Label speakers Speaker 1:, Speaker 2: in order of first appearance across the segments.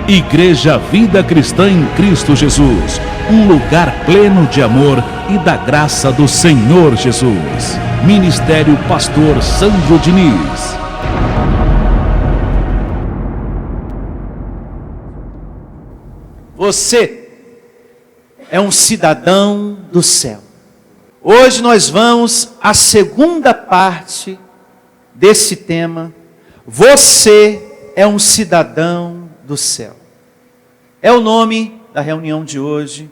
Speaker 1: Igreja Vida Cristã em Cristo Jesus, um lugar pleno de amor e da graça do Senhor Jesus. Ministério Pastor Sandro Diniz.
Speaker 2: Você é um cidadão do céu. Hoje nós vamos à segunda parte desse tema. Você é um cidadão do céu. É o nome da reunião de hoje.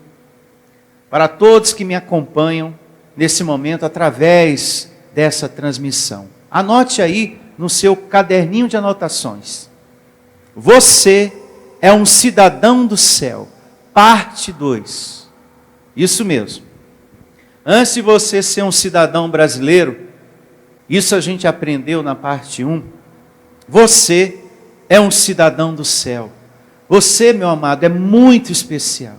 Speaker 2: Para todos que me acompanham nesse momento através dessa transmissão. Anote aí no seu caderninho de anotações. Você é um cidadão do céu. Parte 2. Isso mesmo. Antes de você ser um cidadão brasileiro, isso a gente aprendeu na parte 1. Você é um cidadão do céu. Você, meu amado, é muito especial.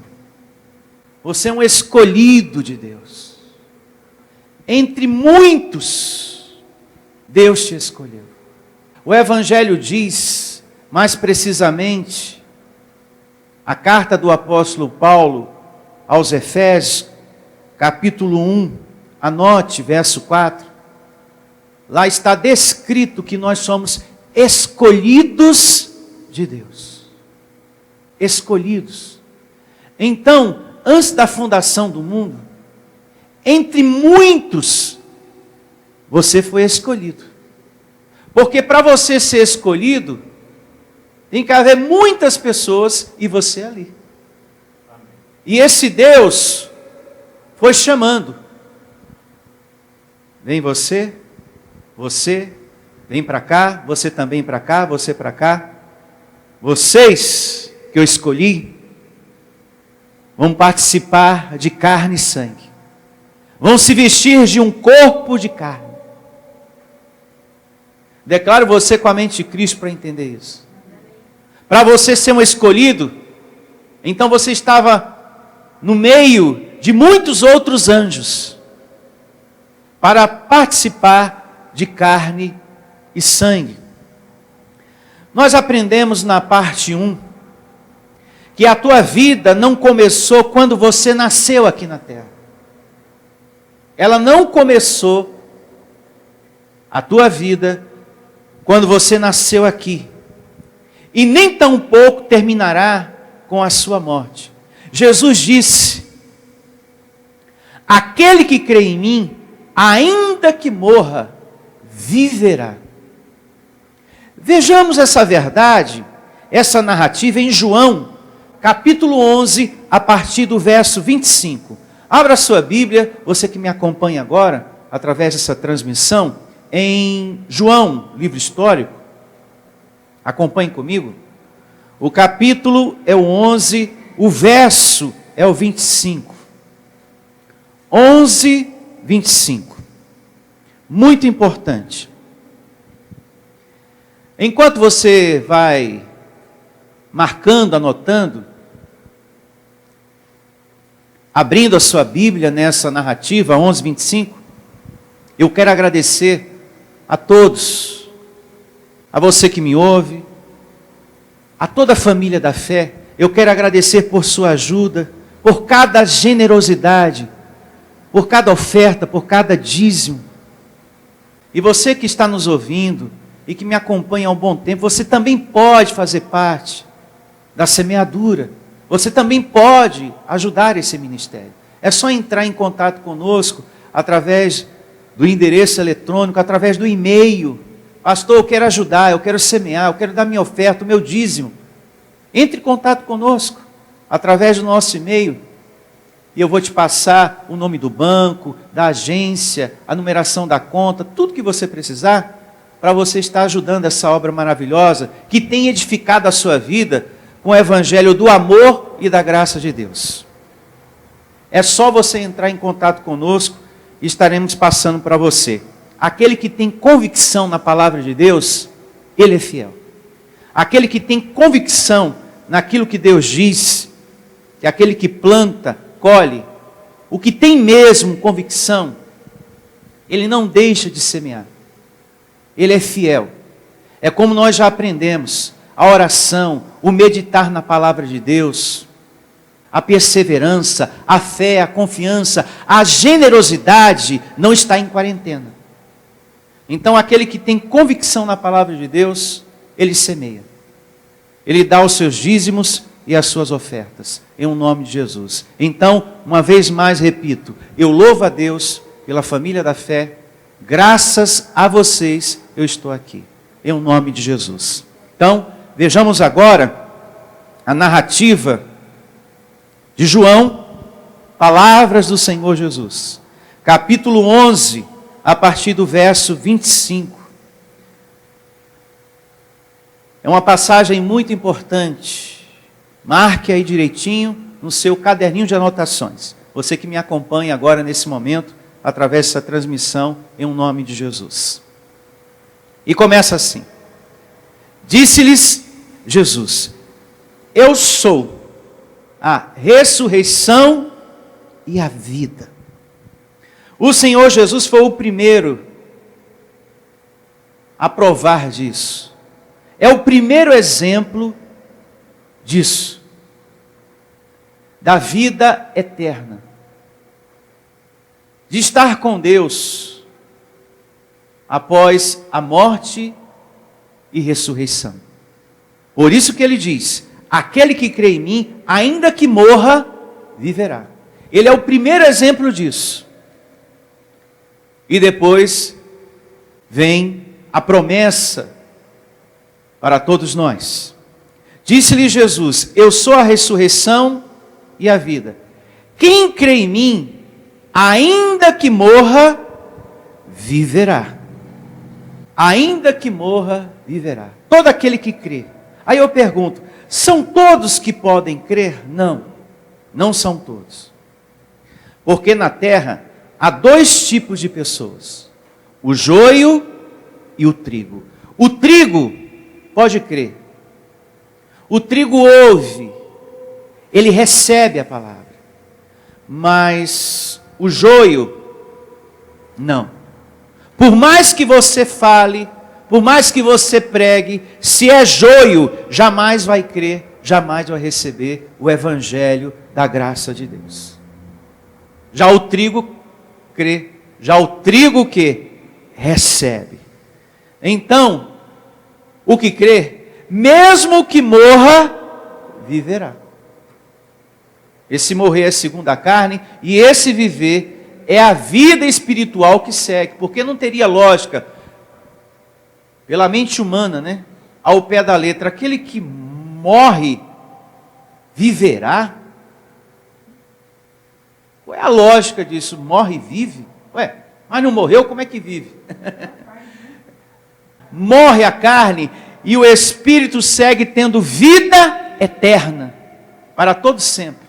Speaker 2: Você é um escolhido de Deus. Entre muitos, Deus te escolheu. O Evangelho diz, mais precisamente, a carta do apóstolo Paulo aos Efésios, capítulo 1, anote, verso 4. Lá está descrito que nós somos escolhidos de Deus. Escolhidos. Então, antes da fundação do mundo, entre muitos, você foi escolhido. Porque para você ser escolhido, tem que haver muitas pessoas e você ali. E esse Deus foi chamando. Vem você, vem para cá, você também para cá, você para cá. Vocês que eu escolhi, vão participar de carne e sangue. Vão se vestir de um corpo de carne. Declaro você com a mente de Cristo para entender isso. Para você ser um escolhido, então você estava no meio de muitos outros anjos, para participar de carne e sangue. Nós aprendemos na parte 1, que a tua vida não começou quando você nasceu aqui na terra. Ela não começou, a tua vida, quando você nasceu aqui. E nem tampouco terminará com a sua morte. Jesus disse, aquele que crê em mim, ainda que morra, viverá. Vejamos essa verdade, essa narrativa em João, capítulo 11, a partir do verso 25. Abra sua Bíblia, você que me acompanha agora, através dessa transmissão, em João, livro histórico. Acompanhe comigo. O capítulo é o 11, o verso é o 25. 11, 25. Muito importante. Enquanto você vai marcando, anotando, abrindo a sua Bíblia nessa narrativa 11, 25, eu quero agradecer a todos, a você que me ouve, a toda a família da fé. Eu quero agradecer por sua ajuda, por cada generosidade, por cada oferta, por cada dízimo. E você que está nos ouvindo e que me acompanha há um bom tempo, você também pode fazer parte da semeadura. Você também pode ajudar esse ministério. É só entrar em contato conosco através do endereço eletrônico, através do e-mail. Pastor, eu quero ajudar, eu quero semear, eu quero dar minha oferta, o meu dízimo. Entre em contato conosco através do nosso e-mail. E eu vou te passar o nome do banco, da agência, a numeração da conta, tudo que você precisar, para você estar ajudando essa obra maravilhosa, que tem edificado a sua vida com o evangelho do amor e da graça de Deus. É só você entrar em contato conosco e estaremos passando para você. Aquele que tem convicção na palavra de Deus, ele é fiel. Aquele que tem convicção naquilo que Deus diz, que aquele que planta, colhe. O que tem mesmo convicção, ele não deixa de semear. Ele é fiel. É como nós já aprendemos. a oração, o meditar na palavra de Deus, a perseverança, a fé, a confiança, a generosidade não está em quarentena. Então aquele que tem convicção na palavra de Deus, ele semeia. Ele dá os seus dízimos e as suas ofertas, em nome de Jesus. Então, uma vez mais repito, eu louvo a Deus pela família da fé, graças a vocês eu estou aqui, em nome de Jesus. Então, vejamos agora a narrativa de João, palavras do Senhor Jesus, capítulo 11, a partir do verso 25. É uma passagem muito importante. Marque aí direitinho no seu caderninho de anotações. Você que me acompanha agora nesse momento, através dessa transmissão, em nome de Jesus. E começa assim. Disse-lhes Jesus: eu sou a ressurreição e a vida. O Senhor Jesus foi o primeiro a provar disso. É o primeiro exemplo disso, da vida eterna, de estar com Deus após a morte e ressurreição. Por isso que ele diz: aquele que crê em mim, ainda que morra, viverá. Ele é o primeiro exemplo disso. E depois vem a promessa para todos nós. Disse-lhe Jesus: eu sou a ressurreição e a vida. Quem crê em mim, ainda que morra, viverá. Ainda que morra, viverá. Todo aquele que crê. Aí eu pergunto: são todos que podem crer? Não, não são todos. Porque na terra há dois tipos de pessoas: o joio e o trigo. O trigo pode crer. O trigo ouve, ele recebe a palavra. Mas o joio, não. Por mais que você fale, por mais que você pregue, se é joio, jamais vai crer, jamais vai receber o evangelho da graça de Deus. Já o trigo crê, já o trigo que recebe. Então, o que crê, mesmo que morra, viverá. Esse morrer é segundo a carne, e esse viver é a vida espiritual que segue, porque não teria lógica, pela mente humana, né? Ao pé da letra, aquele que morre, viverá? Qual é a lógica disso? Morre e vive? Ué, mas não morreu, como é que vive? Morre a carne e o Espírito segue tendo vida eterna, para todo sempre.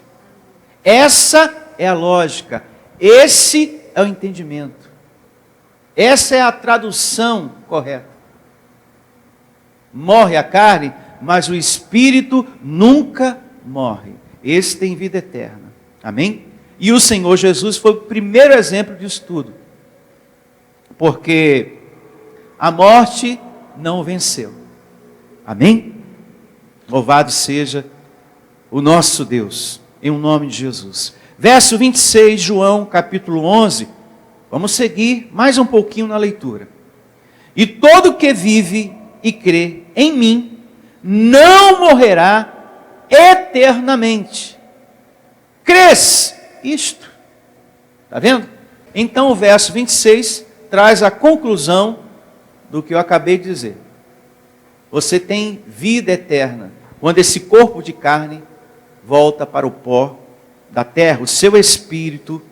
Speaker 2: Essa é a lógica, esse é o entendimento, essa é a tradução correta. Morre a carne, mas o Espírito nunca morre. Esse tem vida eterna, amém? E o Senhor Jesus foi o primeiro exemplo disso tudo, porque a morte não o venceu. Amém? Louvado seja o nosso Deus, em nome de Jesus. Verso 26, João, capítulo 11. Vamos seguir mais um pouquinho na leitura. E todo que vive e crê em mim, não morrerá eternamente. Crês isto? Está vendo? Então o verso 26 traz a conclusão do que eu acabei de dizer. Você tem vida eterna quando esse corpo de carne volta para o pó da terra. O seu espírito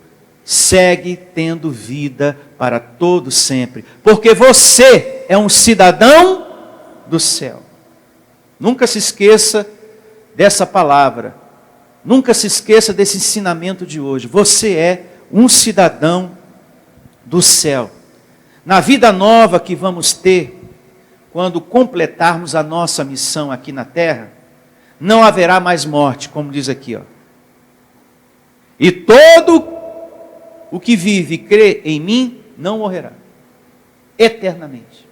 Speaker 2: segue tendo vida para todo sempre, porque você é um cidadão do céu. Nunca se esqueça dessa palavra, nunca se esqueça desse ensinamento de hoje. Você é um cidadão do céu. Na vida nova que vamos ter, quando completarmos a nossa missão aqui na terra, não haverá mais morte, como diz aqui, ó. E todo o que vive e crê em mim, não morrerá eternamente.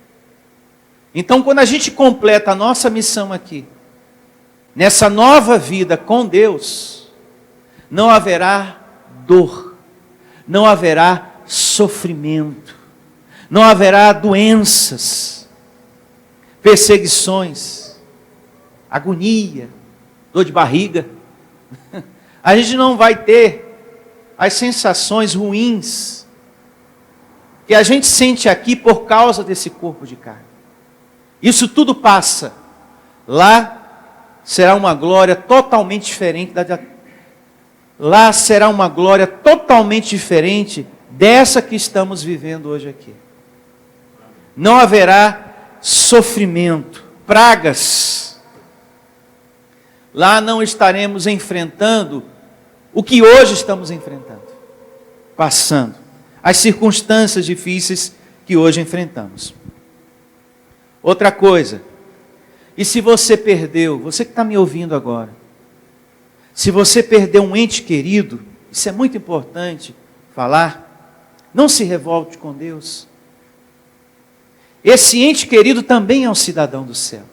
Speaker 2: Então, quando a gente completa a nossa missão aqui, nessa nova vida com Deus, não haverá dor, não haverá sofrimento, não haverá doenças, perseguições, agonia, dor de barriga. A gente não vai ter as sensações ruins que a gente sente aqui por causa desse corpo de carne. Isso tudo passa. Lá será uma glória totalmente diferente Lá será uma glória totalmente diferente dessa que estamos vivendo hoje aqui. Não haverá sofrimento, pragas. Lá não estaremos enfrentando o que hoje estamos enfrentando, passando, as circunstâncias difíceis que hoje enfrentamos. Outra coisa, e se você perdeu, você que está me ouvindo agora, se você perdeu um ente querido, isso é muito importante falar, não se revolte com Deus. Esse ente querido também é um cidadão do céu.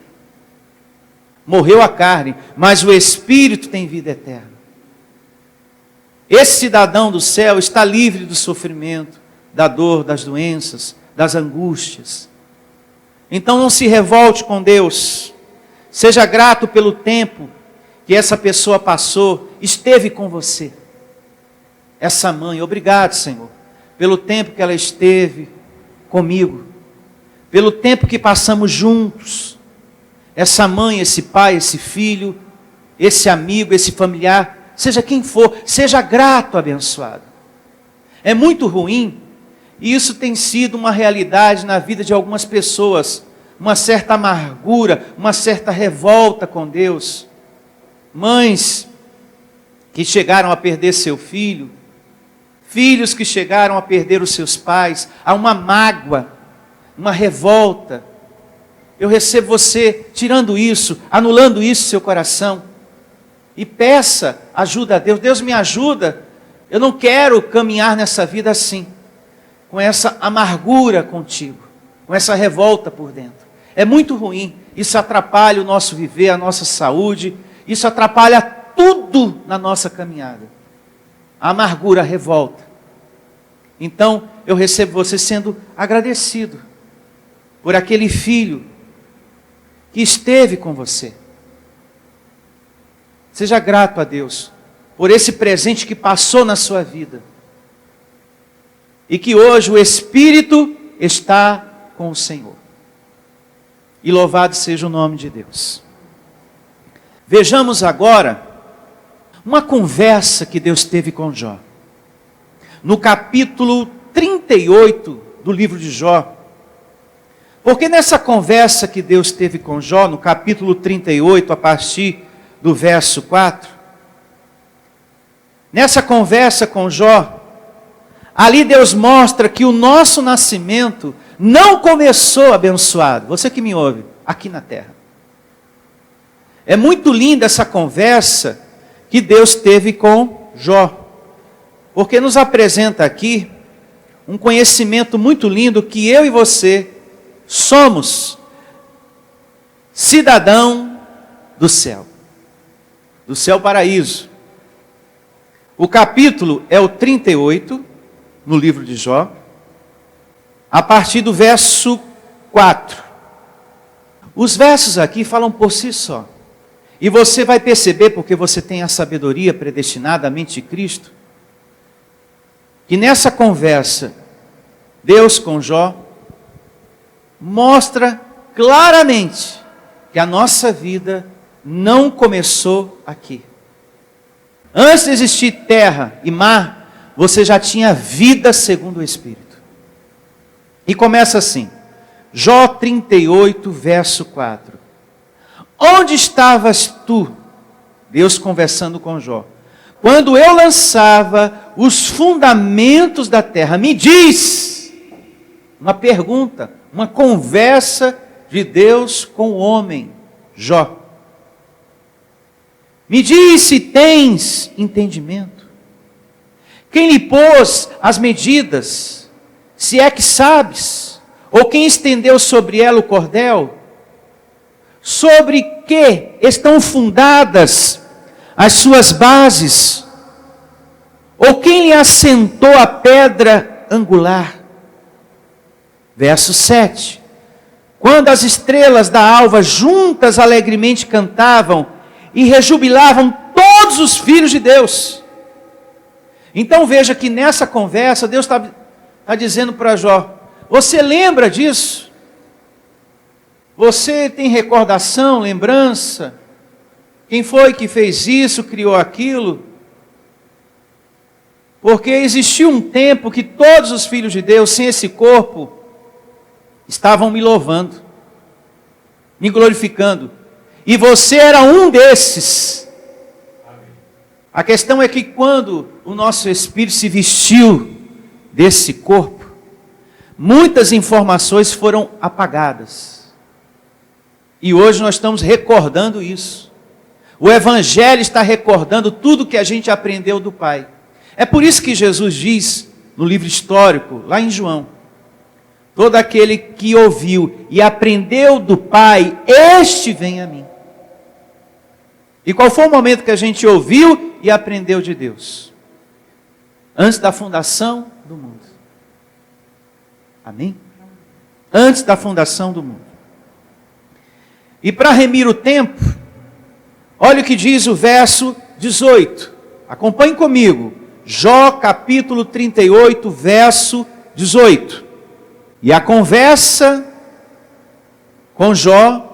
Speaker 2: Morreu a carne, mas o Espírito tem vida eterna. Esse cidadão do céu está livre do sofrimento, da dor, das doenças, das angústias. Então não se revolte com Deus. Seja grato pelo tempo que essa pessoa passou, esteve com você. Essa mãe, obrigado, Senhor, pelo tempo que ela esteve comigo, pelo tempo que passamos juntos. Essa mãe, esse pai, esse filho, esse amigo, esse familiar, seja quem for, seja grato, abençoado. É muito ruim, e isso tem sido uma realidade na vida de algumas pessoas, uma certa amargura, uma certa revolta com Deus. Mães que chegaram a perder seu filho, filhos que chegaram a perder os seus pais, há uma mágoa, uma revolta. Eu recebo você tirando isso, anulando isso do seu coração. E peça ajuda a Deus. Deus me ajuda. Eu não quero caminhar nessa vida assim, com essa amargura contigo, com essa revolta por dentro. É muito ruim. Isso atrapalha o nosso viver, a nossa saúde. Isso atrapalha tudo na nossa caminhada. A amargura, a revolta. Então, eu recebo você sendo agradecido por aquele filho que esteve com você. Seja grato a Deus por esse presente que passou na sua vida. E que hoje o Espírito está com o Senhor. E louvado seja o nome de Deus. Vejamos agora uma conversa que Deus teve com Jó. No capítulo 38 do livro de Jó. Porque nessa conversa que Deus teve com Jó, no capítulo 38, a partir do verso 4, nessa conversa com Jó, ali Deus mostra que o nosso nascimento não começou abençoado. Você que me ouve, aqui na terra. É muito linda essa conversa que Deus teve com Jó. Porque nos apresenta aqui um conhecimento muito lindo que eu e você somos cidadão do céu paraíso. O capítulo é o 38, no livro de Jó, a partir do verso 4. Os versos aqui falam por si só. E você vai perceber, porque você tem a sabedoria predestinada, a mente de Cristo, que nessa conversa, Deus com Jó, mostra claramente que a nossa vida não começou aqui. Antes de existir terra e mar, você já tinha vida segundo o Espírito. E começa assim, Jó 38, verso 4. Onde estavas tu? Deus conversando com Jó. Quando eu lançava os fundamentos da terra, me diz, uma pergunta, uma conversa de Deus com o homem, Jó. Me diz se tens entendimento. Quem lhe pôs as medidas, se é que sabes, Ou quem estendeu sobre ela o cordel? Sobre que estão fundadas as suas bases? Ou quem lhe assentou a pedra angular? Verso 7. Quando as estrelas da alva juntas alegremente cantavam e rejubilavam todos os filhos de Deus. Então veja que nessa conversa Deus está dizendo para Jó: você lembra disso? Você tem recordação, lembrança? Quem foi que fez isso, criou aquilo? Porque existiu um tempo que todos os filhos de Deus, sem esse corpo, estavam me louvando, me glorificando. E você era um desses. A questão é que quando o nosso espírito se vestiu desse corpo, muitas informações foram apagadas. E hoje nós estamos recordando isso. O Evangelho está recordando tudo que a gente aprendeu do Pai. É por isso que Jesus diz no livro histórico, lá em João: todo aquele que ouviu e aprendeu do Pai, este vem a mim. E qual foi o momento que a gente ouviu e aprendeu de Deus? Antes da fundação do mundo. Amém? Antes da fundação do mundo. E para remir o tempo, olha o que diz o verso 18. Acompanhe comigo. Jó capítulo 38, verso 18. E a conversa com Jó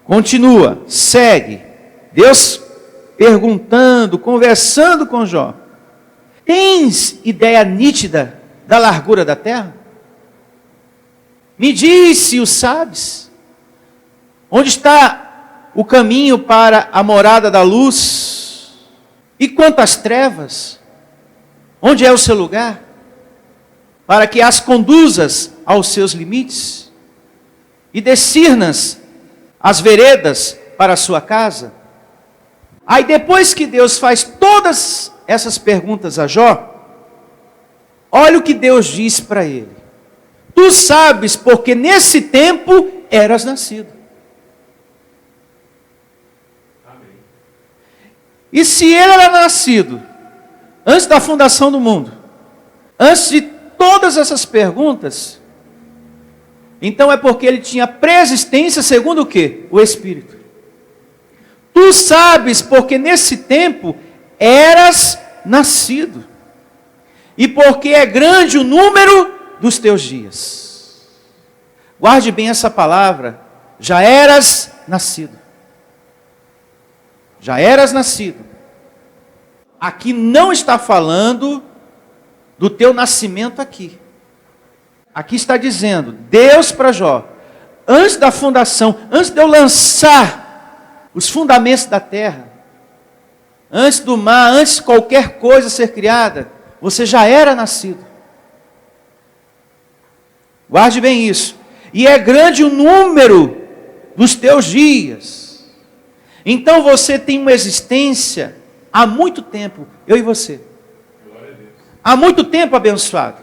Speaker 2: continua, segue. Deus perguntando, conversando com Jó: tens ideia nítida da largura da terra? Me diz se o sabes. Onde está o caminho para a morada da luz? E quanto às trevas? Onde é o seu lugar? Para que as conduzas aos seus limites? E discernas as veredas para a sua casa? Aí depois que Deus faz todas essas perguntas a Jó, olha o que Deus diz para ele: tu sabes porque nesse tempo eras nascido. E se ele era nascido antes da fundação do mundo, antes de todas essas perguntas, então é porque ele tinha preexistência segundo o quê? O Espírito. Tu sabes porque nesse tempo eras nascido, e porque é grande o número dos teus dias. Guarde bem essa palavra: já eras nascido. Já eras nascido. Aqui não está falando do teu nascimento aqui. Aqui está dizendo, Deus para Jó: antes da fundação, antes de eu lançar os fundamentos da terra, antes do mar, antes de qualquer coisa ser criada, você já era nascido. Guarde bem isso. E é grande o número dos teus dias. Então você tem uma existência há muito tempo, eu e você. Há muito tempo abençoado.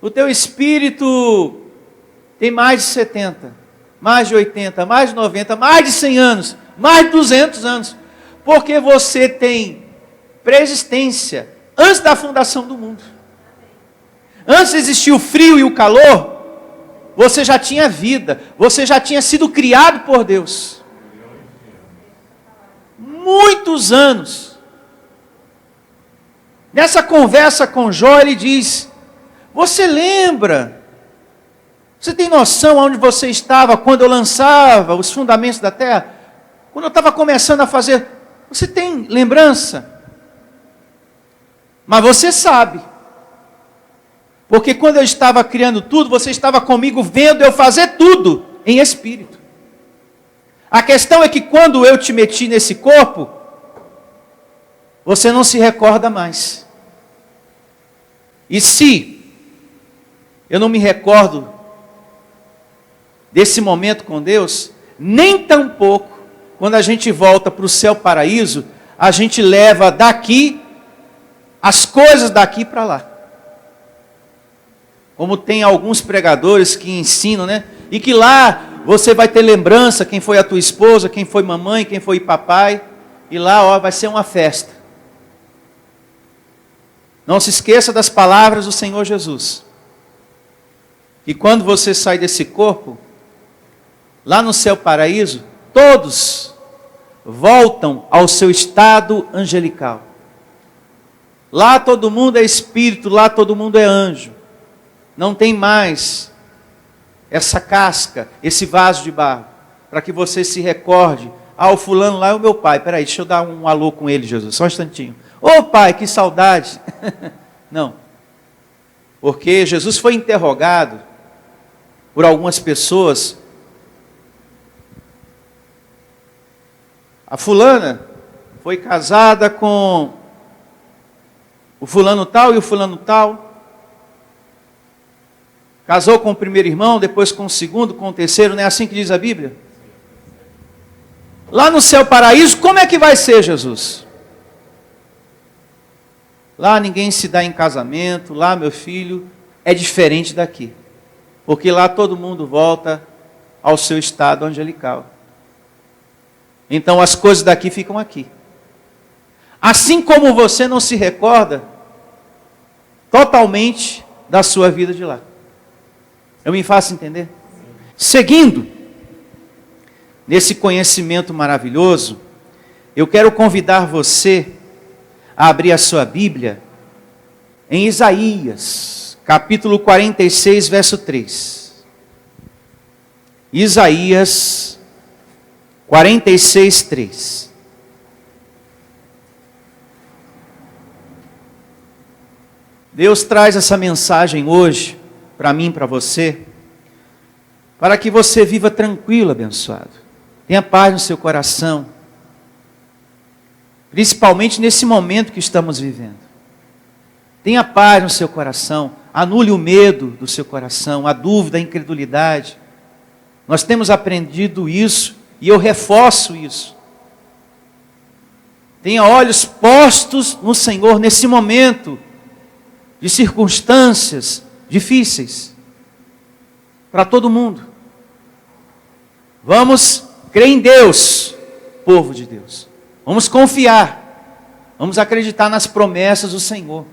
Speaker 2: O teu espírito tem mais de 70, mais de 80, mais de 90, mais de 100 anos, mais de 200 anos. Porque você tem preexistência antes da fundação do mundo. Antes de existir o frio e o calor, você já tinha vida, você já tinha sido criado por Deus. Muitos anos. Nessa conversa com Jó, ele diz: você lembra? Você tem noção onde você estava quando eu lançava os fundamentos da terra? Quando eu estava começando a fazer? Você tem lembrança? Mas você sabe. Porque quando eu estava criando tudo, você estava comigo vendo eu fazer tudo em espírito. A questão é que quando eu te meti nesse corpo, você não se recorda mais. E se eu não me recordo desse momento com Deus, nem tampouco, quando a gente volta para o céu paraíso, a gente leva daqui, as coisas daqui para lá. como tem alguns pregadores que ensinam, né? E que lá você vai ter lembrança, quem foi a tua esposa, quem foi mamãe, quem foi papai. E lá, ó, vai ser uma festa. Não se esqueça das palavras do Senhor Jesus. E quando você sai desse corpo, lá no céu paraíso, todos voltam ao seu estado angelical. Lá todo mundo é espírito, lá todo mundo é anjo. Não tem mais essa casca, esse vaso de barro, para que você se recorde. Ah, o fulano lá é o meu pai. Peraí, deixa eu dar um alô com ele, Jesus, só um instantinho. Ô pai, que saudade. Não. Porque Jesus foi interrogado por algumas pessoas. A fulana foi casada com o fulano tal e o fulano tal. Casou com o primeiro irmão, depois com o segundo, com o terceiro, não é assim que diz a Bíblia? Lá no céu paraíso, como é que vai ser, Jesus? Lá ninguém se dá em casamento, lá, meu filho, é diferente daqui. Porque lá todo mundo volta ao seu estado angelical. Então as coisas daqui ficam aqui. Assim como você não se recorda totalmente da sua vida de lá. Eu me faço entender? Seguindo nesse conhecimento maravilhoso, eu quero convidar você a abrir a sua Bíblia em Isaías, capítulo 46, verso 3. Isaías 46, 3. Deus traz essa mensagem hoje para mim, para você, para que você viva tranquilo, abençoado. Tenha paz no seu coração, principalmente nesse momento que estamos vivendo. Tenha paz no seu coração, anule o medo do seu coração, a dúvida, a incredulidade. Nós temos aprendido isso e eu reforço isso. Tenha olhos postos no Senhor nesse momento de circunstâncias difíceis para todo mundo. Vamos crer em Deus, povo de Deus. Vamos confiar. Vamos acreditar nas promessas do Senhor.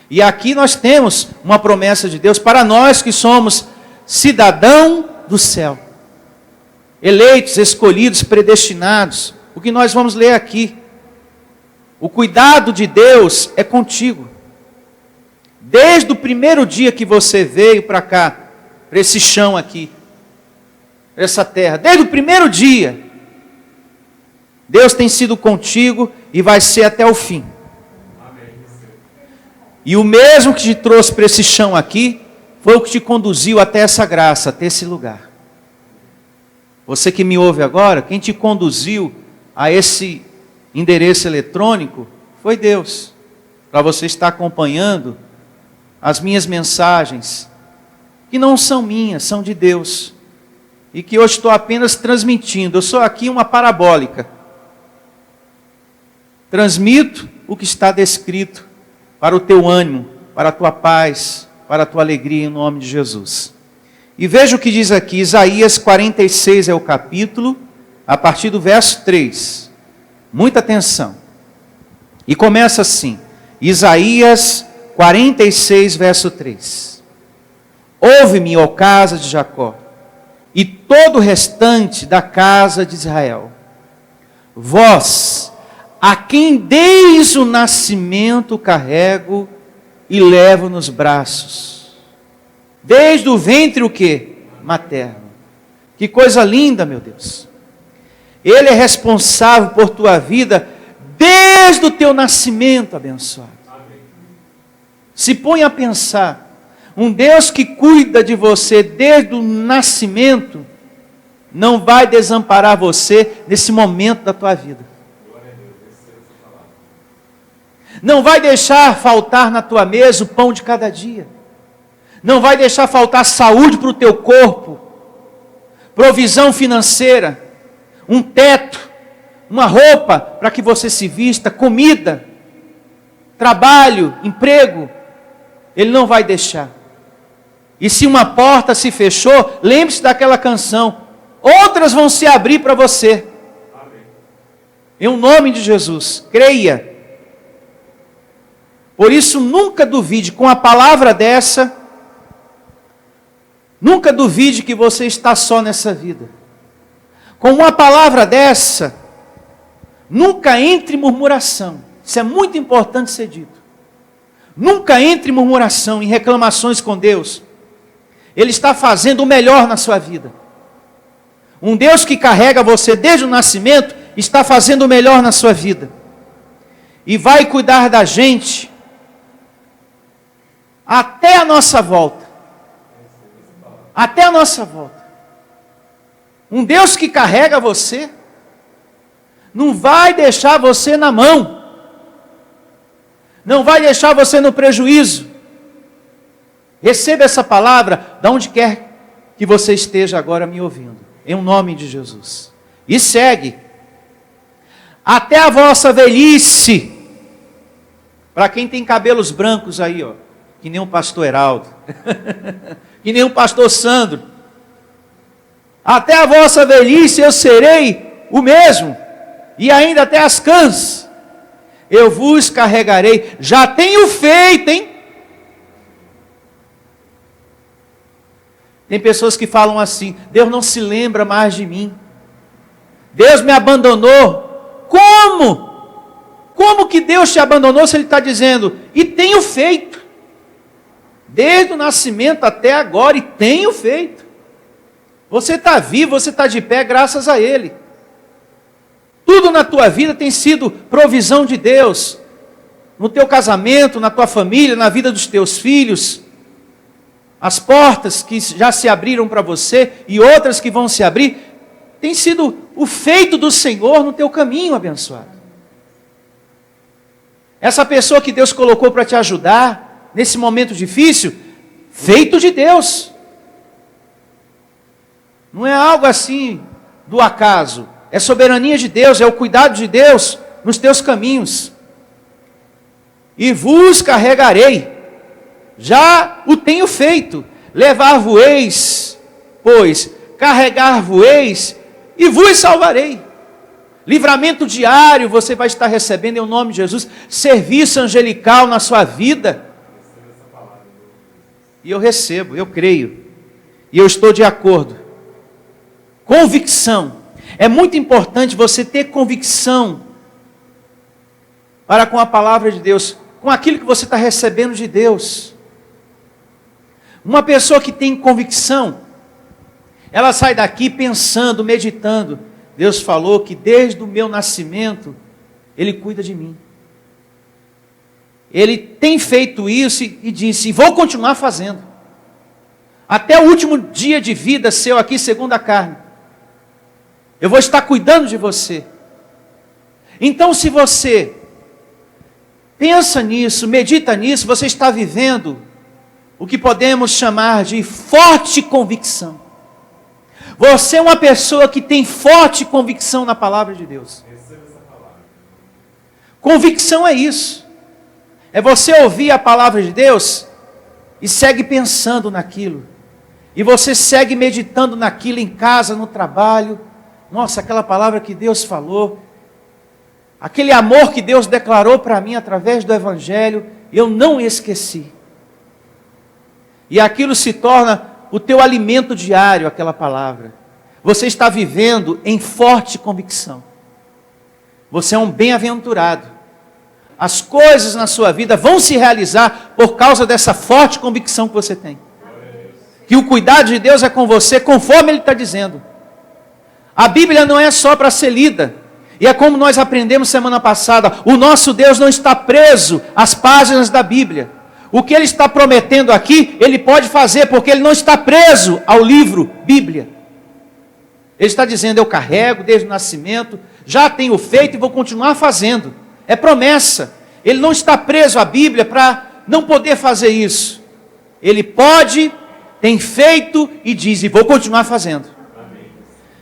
Speaker 2: E aqui nós temos uma promessa de Deus para nós que somos cidadão do céu. Eleitos, escolhidos, predestinados. O que nós vamos ler aqui. O cuidado de Deus é contigo. Desde o primeiro dia que você veio para cá, para esse chão aqui, para essa terra, desde o primeiro dia, Deus tem sido contigo e vai ser até o fim. E o mesmo que te trouxe para esse chão aqui, foi o que te conduziu até essa graça, até esse lugar. Você que me ouve agora, quem te conduziu a esse endereço eletrônico, foi Deus. Para você estar acompanhando as minhas mensagens, que não são minhas, são de Deus, e que hoje estou apenas transmitindo. Eu sou aqui uma parabólica, transmito o que está descrito para o teu ânimo, para a tua paz, para a tua alegria, em nome de Jesus. E veja o que diz aqui, Isaías 46 é o capítulo, a partir do verso 3, muita atenção, e começa assim, Isaías 46, verso 3. Ouve-me, ó casa de Jacó, e todo o restante da casa de Israel. Vós, a quem desde o nascimento carrego e levo nos braços. Desde o ventre o quê? Materno. Que coisa linda, meu Deus. Ele é responsável por tua vida desde o teu nascimento, abençoado. Se põe a pensar, um Deus que cuida de você desde o nascimento, não vai desamparar você nesse momento da tua vida. Não vai deixar faltar na tua mesa o pão de cada dia. Não vai deixar faltar saúde para o teu corpo, provisão financeira, um teto, uma roupa para que você se vista, comida, trabalho, emprego. Ele não vai deixar. E se uma porta se fechou, lembre-se daquela canção. Outras vão se abrir para você. Amém. Em nome de Jesus, creia. Por isso, nunca duvide com a palavra dessa. Nunca duvide que você está só nessa vida. Com uma palavra dessa, nunca entre em murmuração. Isso é muito importante ser dito. Nunca entre em murmuração, em reclamações com Deus. Ele está fazendo o melhor na sua vida. Um Deus que carrega você desde o nascimento, está fazendo o melhor na sua vida. E vai cuidar da gente até a nossa volta. Até a nossa volta. Um Deus que carrega você, não vai deixar você na mão. Não vai deixar você no prejuízo. Receba essa palavra, de onde quer que você esteja agora me ouvindo. Em nome de Jesus. E segue. Até a vossa velhice. Para quem tem cabelos brancos aí, ó. Que nem o pastor Heraldo. Que nem o pastor Sandro. Até a vossa velhice eu serei o mesmo. E ainda até as cãs. Eu vos carregarei. Já tenho feito, hein? Tem pessoas que falam assim: Deus não se lembra mais de mim. Deus me abandonou. Como? Como que Deus te abandonou se Ele está dizendo: e tenho feito. Desde o nascimento até agora, e tenho feito. Você está vivo, você está de pé graças a Ele. Tudo na tua vida tem sido provisão de Deus. No teu casamento, na tua família, na vida dos teus filhos. As portas que já se abriram para você e outras que vão se abrir, tem sido o feito do Senhor no teu caminho, abençoado. Essa pessoa que Deus colocou para te ajudar, nesse momento difícil, feito de Deus. Não é algo assim do acaso. É soberania de Deus, é o cuidado de Deus nos teus caminhos. E vos carregarei. Já o tenho feito. Levar-vos-eis, pois, carregar-vos-eis e vos salvarei. Livramento diário você vai estar recebendo em nome de Jesus. Serviço angelical na sua vida. E eu recebo, eu creio. E eu estou de acordo. Convicção. É muito importante você ter convicção para com a palavra de Deus, com aquilo que você está recebendo de Deus. Uma pessoa que tem convicção, ela sai daqui pensando, meditando. Deus falou que desde o meu nascimento, Ele cuida de mim. Ele tem feito isso e disse, vou continuar fazendo. Até o último dia de vida seu aqui, segundo a carne. Eu vou estar cuidando de você. Então, se você pensa nisso, medita nisso, você está vivendo o que podemos chamar de forte convicção. Você é uma pessoa que tem forte convicção na palavra de Deus. Convicção é isso. É você ouvir a palavra de Deus e segue pensando naquilo. E você segue meditando naquilo em casa, no trabalho. Nossa, aquela palavra que Deus falou. Aquele amor que Deus declarou para mim através do Evangelho. Eu não esqueci. E aquilo se torna o teu alimento diário, aquela palavra. Você está vivendo em forte convicção. Você é um bem-aventurado. As coisas na sua vida vão se realizar por causa dessa forte convicção que você tem. Que o cuidado de Deus é com você, conforme Ele está dizendo. A Bíblia não é só para ser lida. E é como nós aprendemos semana passada. O nosso Deus não está preso às páginas da Bíblia. O que Ele está prometendo aqui, Ele pode fazer, porque Ele não está preso ao livro Bíblia. Ele está dizendo, eu carrego desde o nascimento, já tenho feito e vou continuar fazendo. É promessa. Ele não está preso à Bíblia para não poder fazer isso. Ele pode, tem feito e diz, e vou continuar fazendo. Amém.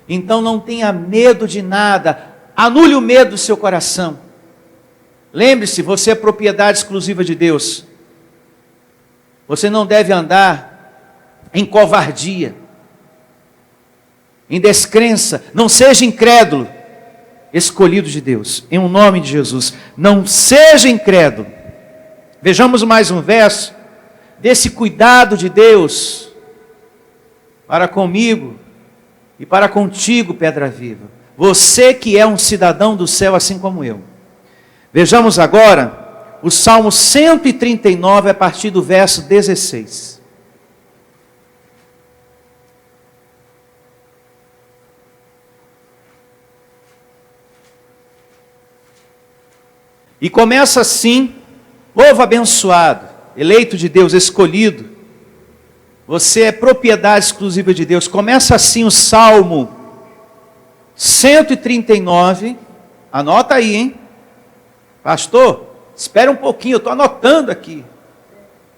Speaker 2: Então não tenha medo de nada. Anule o medo do seu coração. Lembre-se, você é propriedade exclusiva de Deus. Você não deve andar em covardia, em descrença. Não seja incrédulo, escolhido de Deus, em nome de Jesus. Não seja incrédulo. Vejamos mais um verso desse cuidado de Deus para comigo e para contigo, pedra viva. Você que é um cidadão do céu assim como eu. Vejamos agora o Salmo 139 a partir do verso 16. E começa assim: povo abençoado, eleito de Deus, escolhido, você é propriedade exclusiva de Deus. Começa assim o Salmo 139, anota aí, hein? Pastor, espera um pouquinho, eu estou anotando aqui.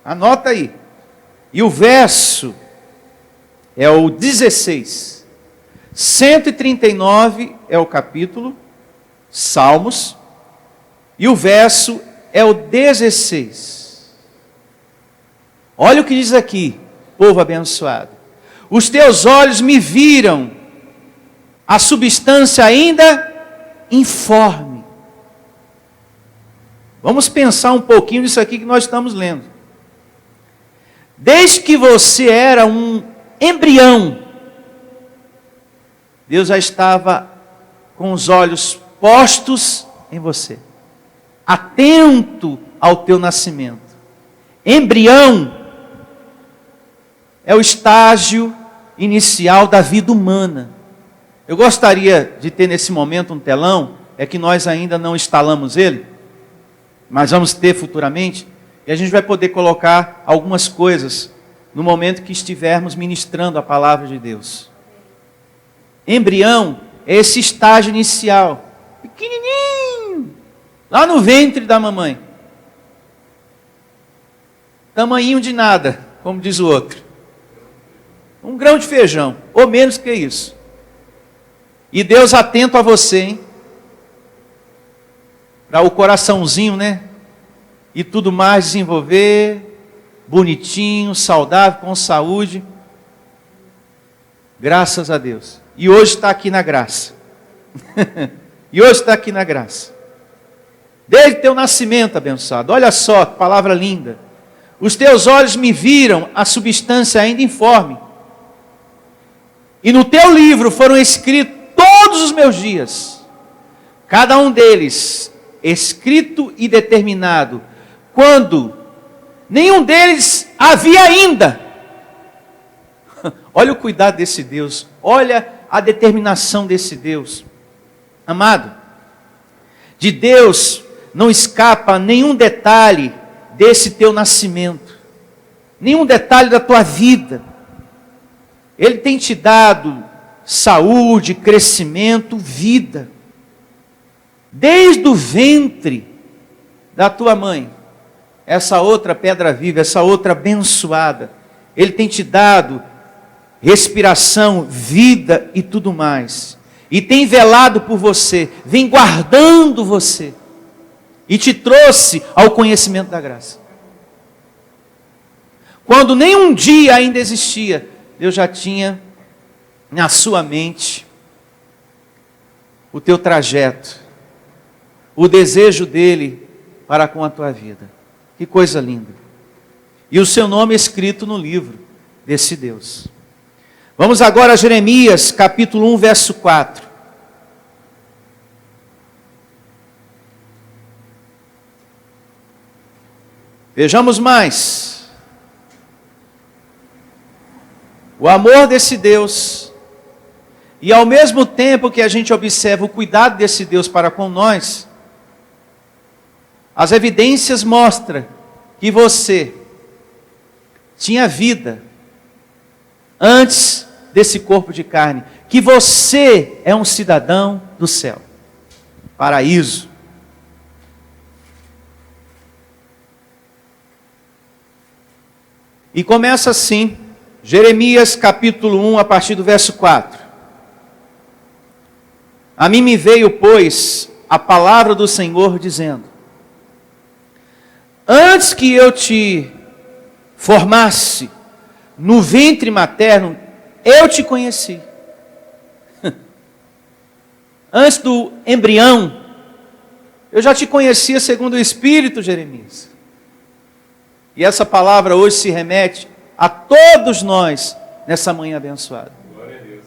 Speaker 2: Anota aí. E o verso é o 16. 139 é o capítulo, Salmos, e o verso é o 16. Olha o que diz aqui, povo abençoado. Os teus olhos me viram a substância ainda informe. Vamos pensar um pouquinho nisso aqui que nós estamos lendo. Desde que você era um embrião, Deus já estava com os olhos postos em você, atento ao teu nascimento. Embrião é o estágio inicial da vida humana. Eu gostaria de ter nesse momento um telão, é que nós ainda não instalamos ele, mas vamos ter futuramente, e a gente vai poder colocar algumas coisas no momento que estivermos ministrando a palavra de Deus. Embrião é esse estágio inicial, pequenininho, lá no ventre da mamãe. Tamanhinho de nada, como diz o outro. Um grão de feijão, ou menos que isso. E Deus atento a você, hein? Para o coraçãozinho, né? E tudo mais desenvolver, bonitinho, saudável, com saúde. Graças a Deus. E hoje está aqui na graça. E hoje está aqui na graça. Desde teu nascimento, abençoado. Olha só, que palavra linda. Os teus olhos me viram a substância ainda informe. E no teu livro foram escritos todos os meus dias. Cada um deles escrito e determinado, quando nenhum deles havia ainda. Olha o cuidado desse Deus, olha a determinação desse Deus. Amado, de Deus não escapa nenhum detalhe desse teu nascimento, nenhum detalhe da tua vida. Ele tem te dado saúde, crescimento, vida. Desde o ventre da tua mãe, essa outra pedra viva, essa outra abençoada, Ele tem te dado respiração, vida e tudo mais. E tem velado por você, vem guardando você. E te trouxe ao conhecimento da graça. Quando nenhum dia ainda existia, Deus já tinha na sua mente o teu trajeto, o desejo dele para com a tua vida. Que coisa linda. E o seu nome é escrito no livro desse Deus. Vamos agora a Jeremias, capítulo 1, verso 4. Vejamos mais. O amor desse Deus, e ao mesmo tempo que a gente observa o cuidado desse Deus para com nós, as evidências mostram que você tinha vida antes desse corpo de carne, que você é um cidadão do céu, paraíso. E começa assim, Jeremias capítulo 1, a partir do verso 4. A mim me veio, pois, a palavra do Senhor dizendo: antes que eu te formasse no ventre materno, eu te conheci. Antes do embrião, eu já te conhecia segundo o Espírito, Jeremias. E essa palavra hoje se remete a todos nós nessa manhã abençoada.
Speaker 3: Glória a Deus.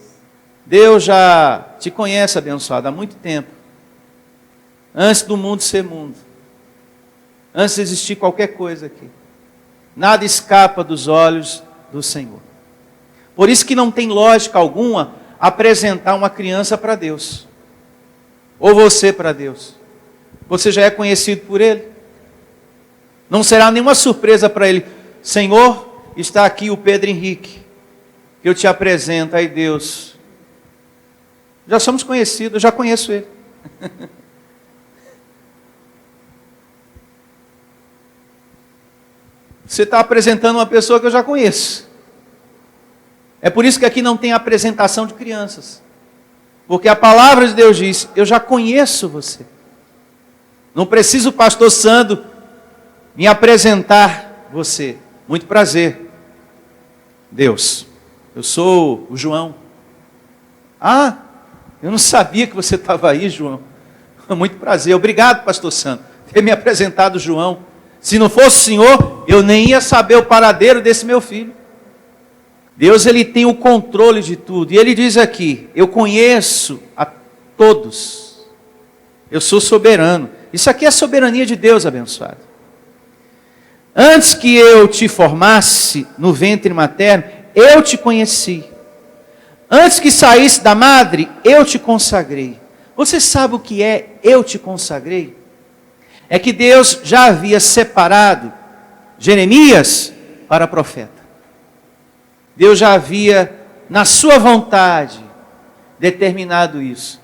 Speaker 2: Deus já te conhece, abençoado, há muito tempo. Antes do mundo ser mundo. Antes de existir qualquer coisa aqui. Nada escapa dos olhos do Senhor. Por isso que não tem lógica alguma apresentar uma criança para Deus. Ou você para Deus. Você já é conhecido por Ele. Não será nenhuma surpresa para Ele. Senhor, está aqui o Pedro Henrique, que eu te apresento. Aí Deus, já somos conhecidos, eu já conheço Ele. Você está apresentando uma pessoa que eu já conheço. É por isso que aqui não tem apresentação de crianças. Porque a palavra de Deus diz, eu já conheço você. Não preciso o pastor Sandro me apresentar você. Muito prazer. Deus, eu sou o João. Ah, eu não sabia que você estava aí, João. Muito prazer. Obrigado, pastor Sandro, por ter me apresentado o João. Se não fosse o Senhor, eu nem ia saber o paradeiro desse meu filho. Deus, Ele tem o controle de tudo. E Ele diz aqui, eu conheço a todos. Eu sou soberano. Isso aqui é a soberania de Deus, abençoado. Antes que eu te formasse no ventre materno, eu te conheci. Antes que saísse da madre, eu te consagrei. Você sabe o que é eu te consagrei? É que Deus já havia separado Jeremias para profeta. Deus já havia, na sua vontade, determinado isso.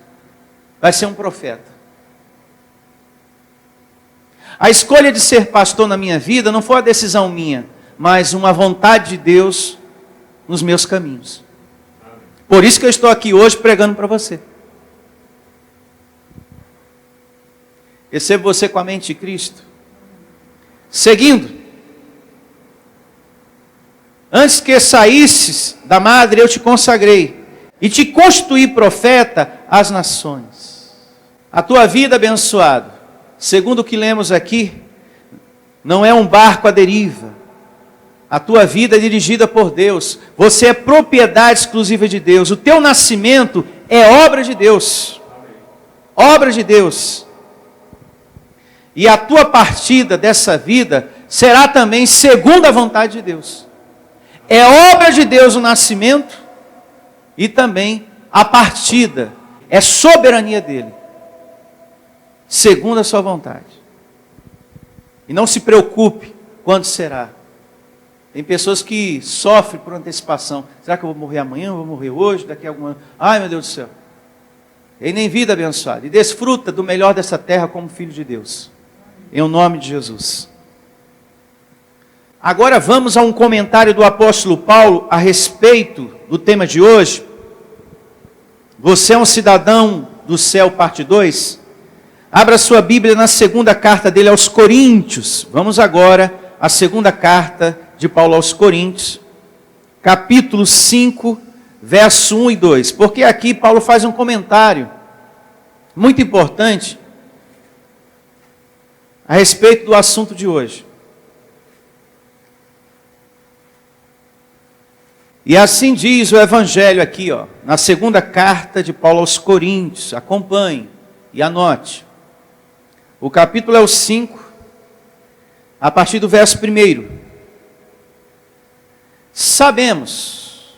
Speaker 2: Vai ser um profeta. A escolha de ser pastor na minha vida não foi uma decisão minha, mas uma vontade de Deus nos meus caminhos. Por isso que eu estou aqui hoje pregando para você. Recebo você com a mente de Cristo. Seguindo. Antes que saísses da madre, eu te consagrei. E te constituí profeta às nações. A tua vida, abençoado, segundo o que lemos aqui, não é um barco à deriva. A tua vida é dirigida por Deus. Você é propriedade exclusiva de Deus. O teu nascimento é obra de Deus. Obra de Deus. E a tua partida dessa vida será também segundo a vontade de Deus. É obra de Deus o nascimento e também a partida. É soberania dele. Segundo a sua vontade. E não se preocupe quando será. Tem pessoas que sofrem por antecipação. Será que eu vou morrer amanhã? Eu vou morrer hoje? Daqui a algum ano? Ai, meu Deus do céu. E nem vida abençoada. E desfruta do melhor dessa terra como filho de Deus. Em nome de Jesus. Agora vamos a um comentário do apóstolo Paulo a respeito do tema de hoje. Você é um cidadão do céu, parte 2. Abra sua Bíblia na segunda carta dele aos Coríntios. Vamos agora à segunda carta de Paulo aos Coríntios, capítulo 5, verso 1 e 2. Porque aqui Paulo faz um comentário muito importante a respeito do assunto de hoje. E assim diz o Evangelho aqui, na segunda carta de Paulo aos Coríntios. Acompanhe e anote. O capítulo é o 5, a partir do verso 1. Sabemos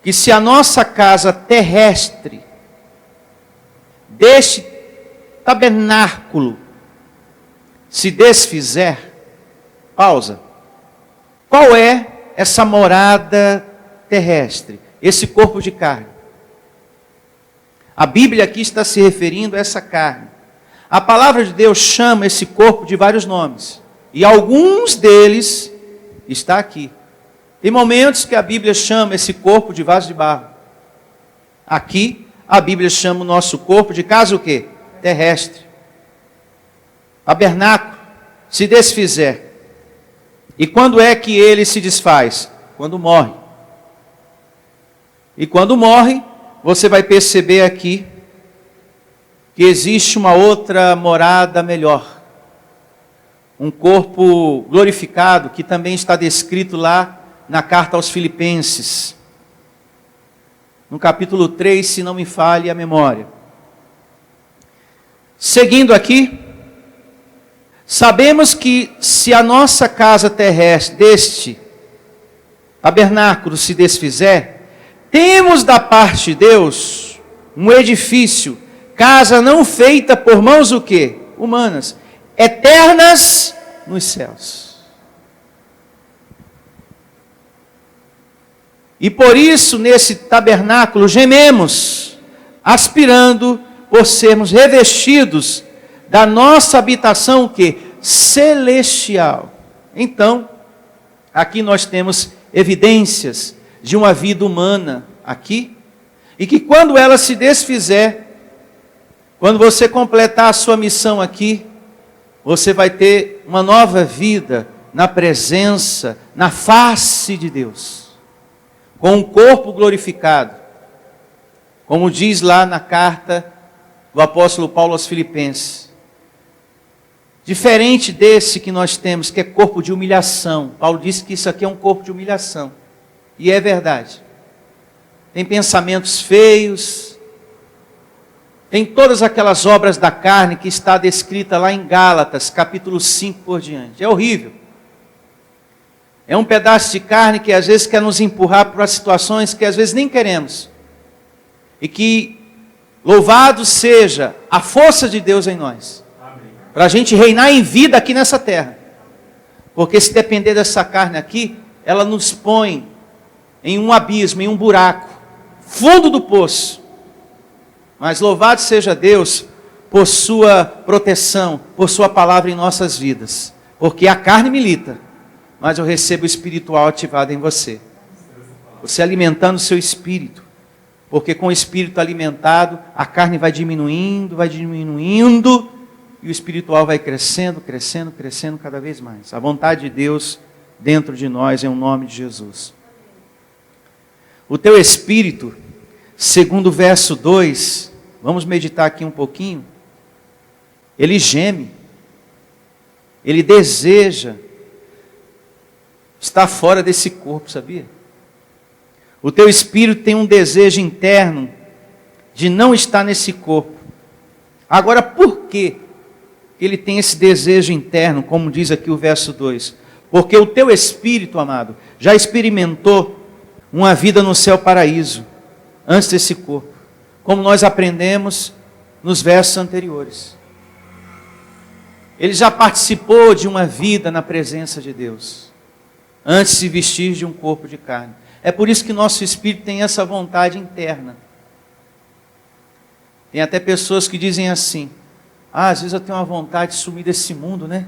Speaker 2: que se a nossa casa terrestre, deste tabernáculo, se desfizer, pausa. Qual é essa morada terrestre? Esse corpo de carne. A Bíblia aqui está se referindo a essa carne. A palavra de Deus chama esse corpo de vários nomes. E alguns deles está aqui. Tem momentos que a Bíblia chama esse corpo de vaso de barro. Aqui, a Bíblia chama o nosso corpo de casa o quê? Terrestre. Tabernáculo, se desfizer. E quando é que ele se desfaz? quando morre. E quando morre, você vai perceber aqui que existe uma outra morada melhor. Um corpo glorificado, que também está descrito lá na carta aos Filipenses. No capítulo 3, se não me falhe a memória. Seguindo aqui, sabemos que se a nossa casa terrestre, deste tabernáculo se desfizer, temos da parte de Deus um edifício, casa não feita por mãos o quê? Humanas, eternas nos céus. E por isso, nesse tabernáculo, gememos, aspirando por sermos revestidos da nossa habitação, o quê? Celestial. Então, aqui nós temos evidências de uma vida humana aqui, e que quando ela se desfizer, quando você completar a sua missão aqui, você vai ter uma nova vida na presença, na face de Deus, com um corpo glorificado, como diz lá na carta do apóstolo Paulo aos Filipenses. Diferente desse que nós temos, que é corpo de humilhação. Paulo disse que isso aqui é um corpo de humilhação. E é verdade. Tem pensamentos feios, tem todas aquelas obras da carne que está descrita lá em Gálatas, capítulo 5 por diante. É horrível. É um pedaço de carne que às vezes quer nos empurrar para situações que às vezes nem queremos. E que, louvado seja a força de Deus em nós. Para a gente reinar em vida aqui nessa terra. Porque se depender dessa carne aqui, ela nos põe em um abismo, em um buraco, fundo do poço. Mas louvado seja Deus por sua proteção, por sua palavra em nossas vidas. Porque a carne milita, mas eu recebo o espiritual ativado em você. Você alimentando o seu espírito. Porque com o espírito alimentado, a carne vai diminuindo, e o espiritual vai crescendo, crescendo, crescendo cada vez mais. A vontade de Deus dentro de nós, em o nome de Jesus. O teu espírito, segundo o verso 2, vamos meditar aqui um pouquinho. Ele geme, ele deseja estar fora desse corpo, sabia? O teu espírito tem um desejo interno de não estar nesse corpo. Agora, por que ele tem esse desejo interno, como diz aqui o verso 2? Porque o teu espírito, amado, já experimentou uma vida no céu paraíso, antes desse corpo, como nós aprendemos nos versos anteriores. Ele já participou de uma vida na presença de Deus, antes de se vestir de um corpo de carne. É por isso que nosso espírito tem essa vontade interna. Tem até pessoas que dizem assim: às vezes eu tenho uma vontade de sumir desse mundo, né?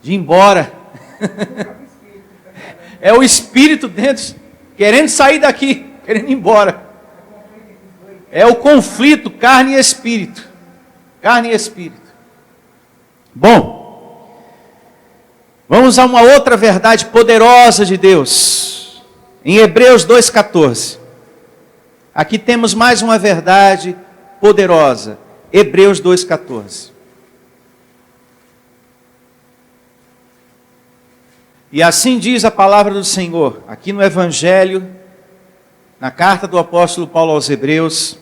Speaker 2: De ir embora. É o espírito dentro, querendo sair daqui, querendo ir embora. É o conflito, carne e espírito. Carne e espírito. Bom, vamos a uma outra verdade poderosa de Deus. Em Hebreus 2,14. Aqui temos mais uma verdade poderosa. Hebreus 2,14. E assim diz a palavra do Senhor, aqui no Evangelho, na carta do apóstolo Paulo aos Hebreus,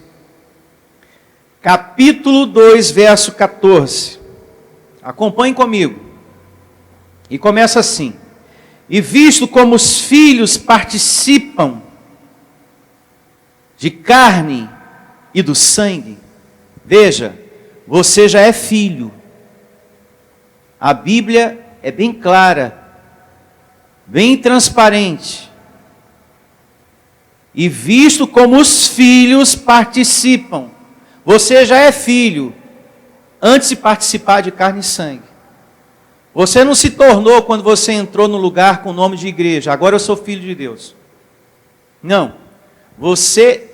Speaker 2: capítulo 2, verso 14. Acompanhe comigo. E começa assim: e visto como os filhos participam de carne e do sangue, veja, você já é filho. A Bíblia é bem clara, bem transparente. E visto como os filhos participam, você já é filho, antes de participar de carne e sangue. Você não se tornou quando você entrou no lugar com o nome de igreja: agora eu sou filho de Deus. Não. Você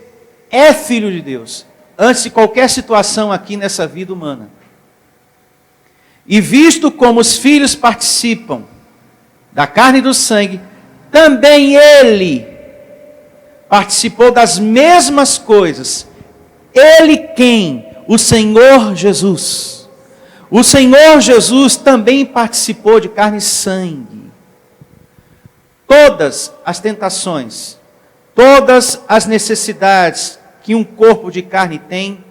Speaker 2: é filho de Deus, antes de qualquer situação aqui nessa vida humana. E visto como os filhos participam da carne e do sangue, também ele participou das mesmas coisas. Ele quem? O Senhor Jesus. O Senhor Jesus também participou de carne e sangue. Todas as tentações, todas as necessidades que um corpo de carne tem,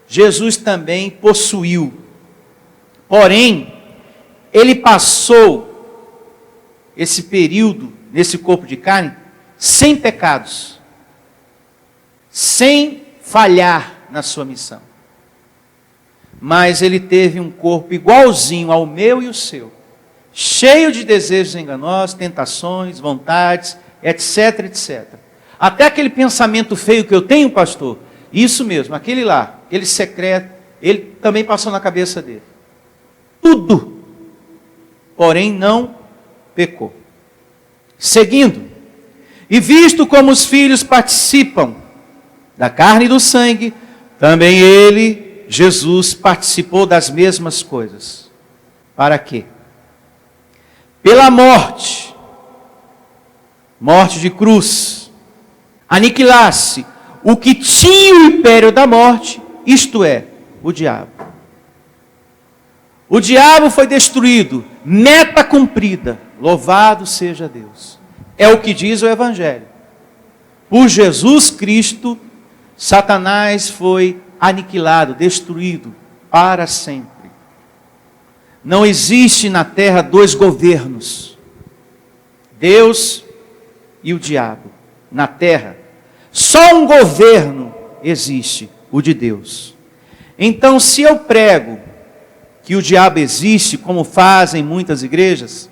Speaker 2: Jesus também possuiu. Porém, ele passou esse período nesse corpo de carne sem pecados, sem falhar na sua missão. Mas ele teve um corpo igualzinho ao meu e o seu, cheio de desejos enganosos, tentações, vontades, etc, etc. Até aquele pensamento feio que eu tenho, pastor, isso mesmo, aquele lá, aquele secreto, ele também passou na cabeça dele. Tudo. Porém não pecou. Seguindo. E visto como os filhos participam da carne e do sangue, também ele, Jesus, participou das mesmas coisas. Para quê? Pela morte, morte de cruz, aniquilasse o que tinha o império da morte, isto é, o diabo. O diabo foi destruído, meta cumprida, louvado seja Deus. É o que diz o Evangelho. Por Jesus Cristo, Satanás foi aniquilado, destruído para sempre. Não existe na terra dois governos, Deus e o diabo. Na terra, só um governo existe, o de Deus. Então, se eu prego que o diabo existe, como fazem muitas igrejas,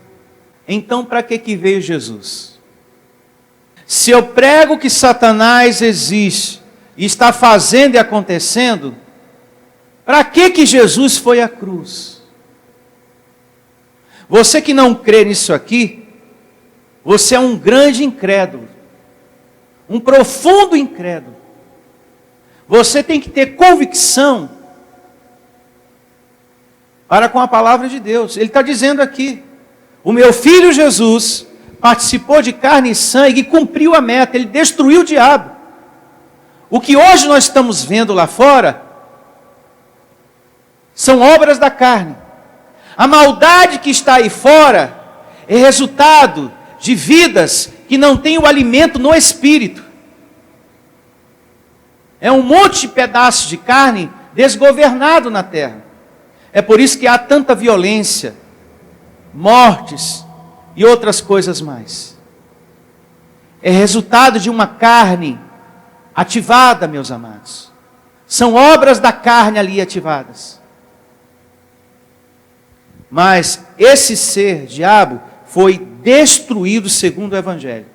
Speaker 2: então para que veio Jesus? Se eu prego que Satanás existe e está fazendo e acontecendo, para que Jesus foi à cruz? Você que não crê nisso aqui, você é um grande incrédulo, um profundo incrédulo. Você tem que ter convicção para com a palavra de Deus. Ele está dizendo aqui, o meu filho Jesus participou de carne e sangue e cumpriu a meta, ele destruiu o diabo. O que hoje nós estamos vendo lá fora são obras da carne. A maldade que está aí fora é resultado de vidas que não têm o alimento no espírito. É um monte de pedaços de carne desgovernado na terra. É por isso que há tanta violência, mortes e outras coisas mais. É resultado de uma carne ativada, meus amados. São obras da carne ali ativadas. Mas esse ser, diabo, foi destruído segundo o Evangelho.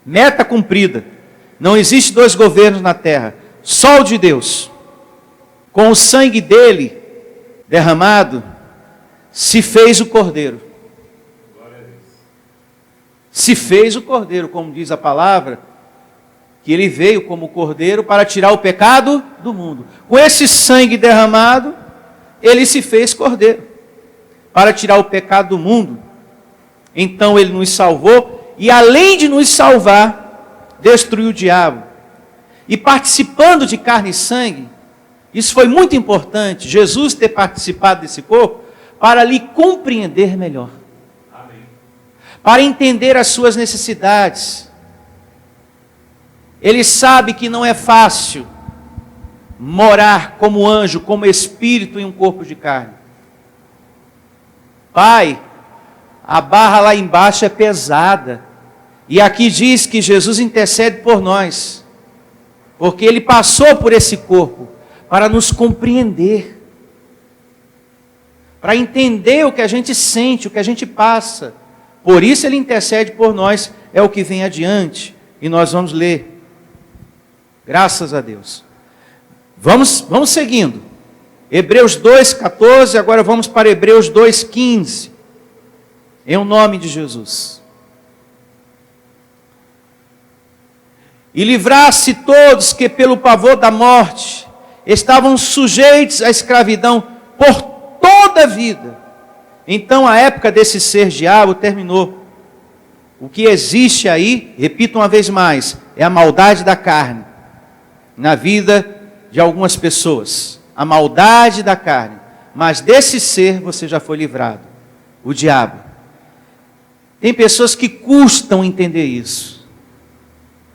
Speaker 2: Meta cumprida. Não existe dois governos na terra, só o de Deus. Com o sangue dele derramado, se fez o cordeiro. Se fez o cordeiro, como diz a palavra, que ele veio como cordeiro para tirar o pecado do mundo. Com esse sangue derramado, ele se fez cordeiro para tirar o pecado do mundo. Então ele nos salvou e além de nos salvar, destruiu o diabo. E participando de carne e sangue, isso foi muito importante, Jesus ter participado desse corpo, para lhe compreender melhor. Amém. Para entender as suas necessidades. Ele sabe que não é fácil morar como anjo, como espírito em um corpo de carne. Pai, a barra lá embaixo é pesada. E aqui diz que Jesus intercede por nós. Porque ele passou por esse corpo para nos compreender. Para entender o que a gente sente, o que a gente passa. Por isso ele intercede por nós. É o que vem adiante. E nós vamos ler. Graças a Deus. Vamos seguindo. Hebreus 2,14, agora vamos para Hebreus 2,15. Em o nome de Jesus. E livrasse todos que pelo pavor da morte estavam sujeitos à escravidão por toda a vida. Então a época desse ser diabo terminou. O que existe aí, repito uma vez mais, é a maldade da carne na vida de algumas pessoas. A maldade da carne. Mas desse ser você já foi livrado. O diabo. Tem pessoas que custam entender isso.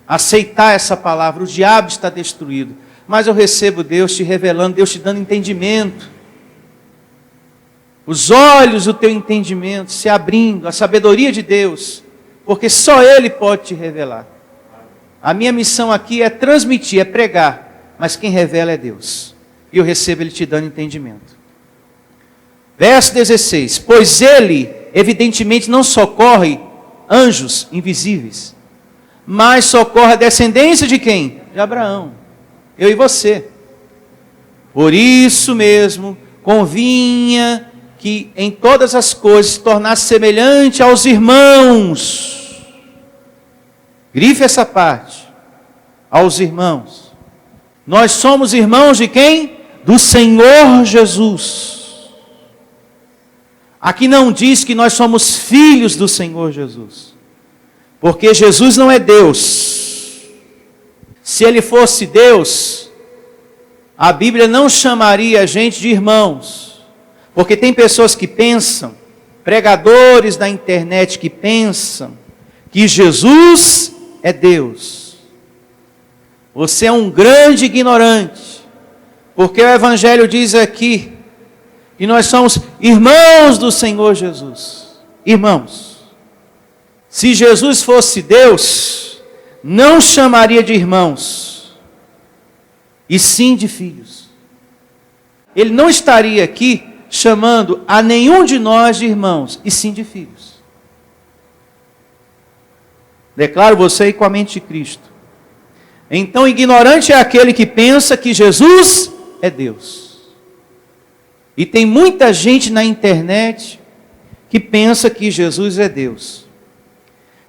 Speaker 2: Aceitar essa palavra. O diabo está destruído. Mas eu recebo Deus te revelando, Deus te dando entendimento. Os olhos do teu entendimento se abrindo, a sabedoria de Deus. Porque só Ele pode te revelar. A minha missão aqui é transmitir, é pregar. Mas quem revela é Deus. E eu recebo Ele te dando entendimento. Verso 16. Pois Ele, evidentemente, não socorre anjos invisíveis. Mas socorre a descendência de quem? De Abraão. Eu e você. Por isso mesmo, convinha que em todas as coisas se tornasse semelhante aos irmãos. Grife essa parte. Aos irmãos. Nós somos irmãos de quem? Do Senhor Jesus. Aqui não diz que nós somos filhos do Senhor Jesus. Porque Jesus não é Deus. Se Ele fosse Deus, a Bíblia não chamaria a gente de irmãos. Porque tem pessoas que pensam, pregadores da internet que pensam, que Jesus é Deus. Você é um grande ignorante. Porque o Evangelho diz aqui, que nós somos irmãos do Senhor Jesus. Irmãos. Se Jesus fosse Deus, não chamaria de irmãos, e sim de filhos. Ele não estaria aqui chamando a nenhum de nós de irmãos, e sim de filhos. Declaro você com a mente de Cristo. Então, ignorante é aquele que pensa que Jesus é Deus. E tem muita gente na internet que pensa que Jesus é Deus.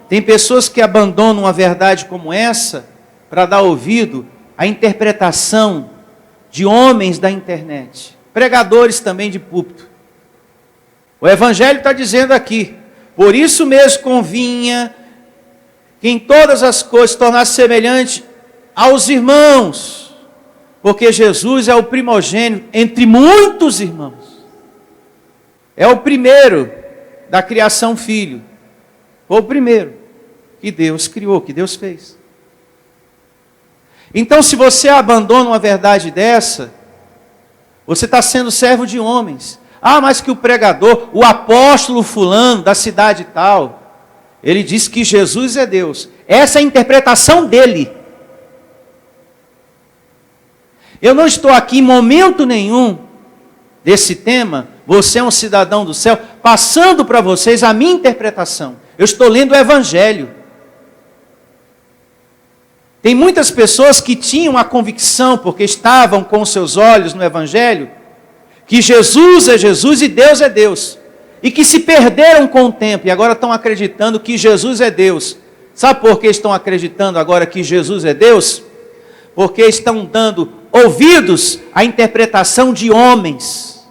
Speaker 2: Tem pessoas que abandonam uma verdade como essa para dar ouvido à interpretação de homens da internet. Pregadores também de púlpito. O Evangelho está dizendo aqui, por isso mesmo convinha que em todas as coisas se tornasse semelhante aos irmãos, porque Jesus é o primogênito entre muitos irmãos. É o primeiro da criação filho. Foi o primeiro que Deus criou, que Deus fez. Então, se você abandona uma verdade dessa, você está sendo servo de homens. Ah, mas que o pregador, o apóstolo fulano da cidade tal, ele disse que Jesus é Deus. Essa é a interpretação dele. Eu não estou aqui em momento nenhum desse tema, você é um cidadão do céu, passando para vocês a minha interpretação. Eu estou lendo o Evangelho. Tem muitas pessoas que tinham a convicção, porque estavam com seus olhos no Evangelho, que Jesus é Jesus e Deus é Deus. E que se perderam com o tempo e agora estão acreditando que Jesus é Deus. Sabe por que estão acreditando agora que Jesus é Deus? Porque estão dando ouvidos à interpretação de homens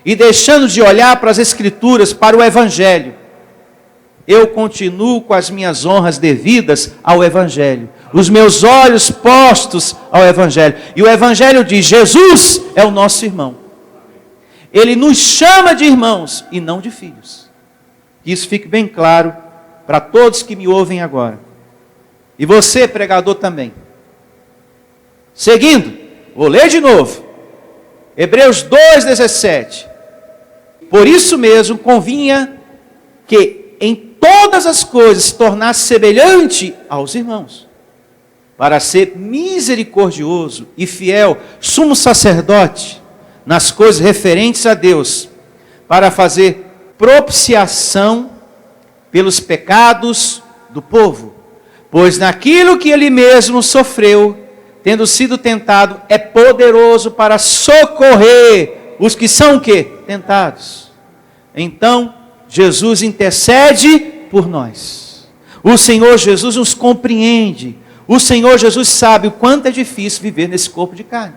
Speaker 2: e deixando de olhar para as Escrituras, para o Evangelho. Eu continuo com as minhas honras devidas ao Evangelho. Os meus olhos postos ao Evangelho. E o Evangelho diz, Jesus é o nosso irmão. Ele nos chama de irmãos e não de filhos. Que isso fique bem claro para todos que me ouvem agora. E você, pregador, também. Seguindo, vou ler de novo. Hebreus 2,17. Por isso mesmo convinha que em todas as coisas se tornasse semelhante aos irmãos, para ser misericordioso e fiel, sumo sacerdote, nas coisas referentes a Deus, para fazer propiciação pelos pecados do povo. Pois naquilo que ele mesmo sofreu, tendo sido tentado, é poderoso para socorrer os que são o quê? Tentados. Então, Jesus intercede por nós. O Senhor Jesus nos compreende. O Senhor Jesus sabe o quanto é difícil viver nesse corpo de carne.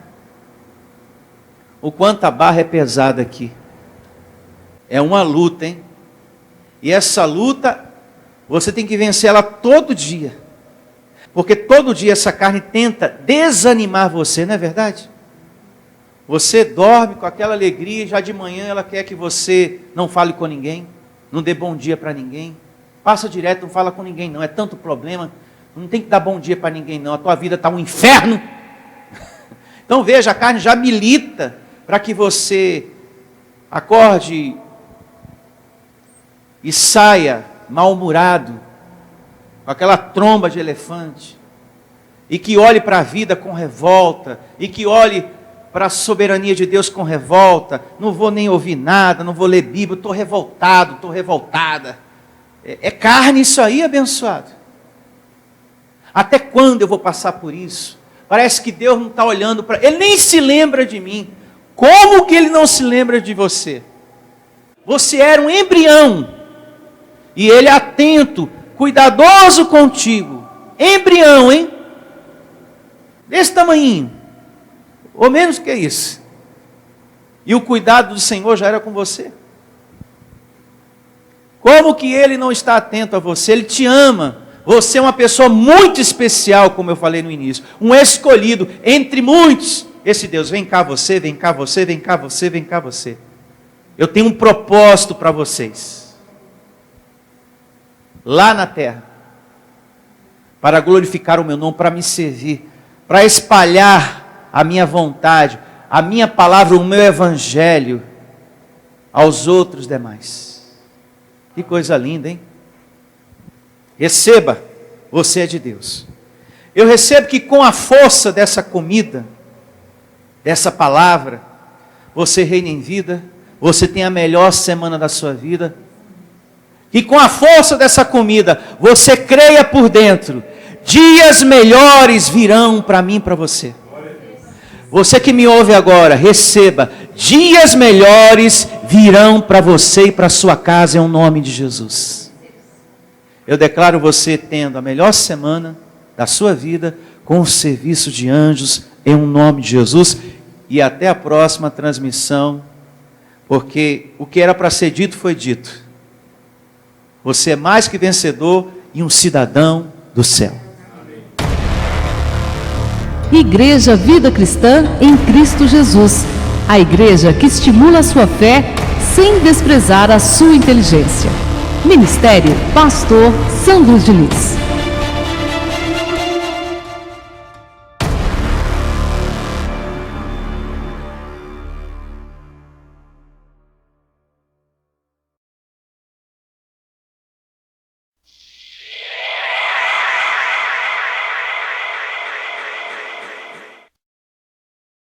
Speaker 2: O quanto a barra é pesada aqui. É uma luta, hein? E essa luta, Você tem que vencer ela todo dia. Porque todo dia essa carne tenta desanimar você, não é verdade? Você dorme com aquela alegria e já de manhã ela quer que você não fale com ninguém, não dê bom dia para ninguém. Passa direto, não fala com ninguém não, é tanto problema. Não tem que dar bom dia para ninguém não, a tua vida está um inferno. Então veja, a carne já milita para que você acorde e saia mal-humorado, com aquela tromba de elefante, e que olhe para a vida com revolta, e que olhe para a soberania de Deus com revolta. Não vou nem ouvir nada, não vou ler Bíblia, estou revoltado, estou revoltada. É carne isso aí, abençoado. Até quando eu vou passar por isso? Parece que Deus não está olhando para... Ele nem se lembra de mim. Como que Ele não se lembra de você? Você era um embrião. E Ele é atento, cuidadoso contigo. Embrião, hein? Desse tamanhinho. Ou menos que isso. E o cuidado do Senhor já era com você. Como que Ele não está atento a você? Ele te ama. Você é uma pessoa muito especial, como eu falei no início. Um escolhido entre muitos. Esse Deus, vem cá você, vem cá você, vem cá você, vem cá você. Eu tenho um propósito para vocês. Lá na terra. Para glorificar o meu nome, para me servir. Para espalhar a minha vontade, a minha palavra, o meu evangelho aos outros demais. Que coisa linda, hein? Receba, você é de Deus. Eu recebo que com a força dessa comida, dessa palavra, você reina em vida, você tem a melhor semana da sua vida. E com a força dessa comida, você creia por dentro, dias melhores virão para mim e para você. Você que me ouve agora, receba, dias melhores virão para você e para sua casa, em nome de Jesus. Eu declaro você tendo a melhor semana da sua vida, com o serviço de anjos, em nome de Jesus. E até a próxima transmissão, porque o que era para ser dito foi dito. Você é mais que vencedor e um cidadão do céu.
Speaker 3: Igreja Vida Cristã em Cristo Jesus. A igreja que estimula a sua fé sem desprezar a sua inteligência. Ministério Pastor Sandro Diniz.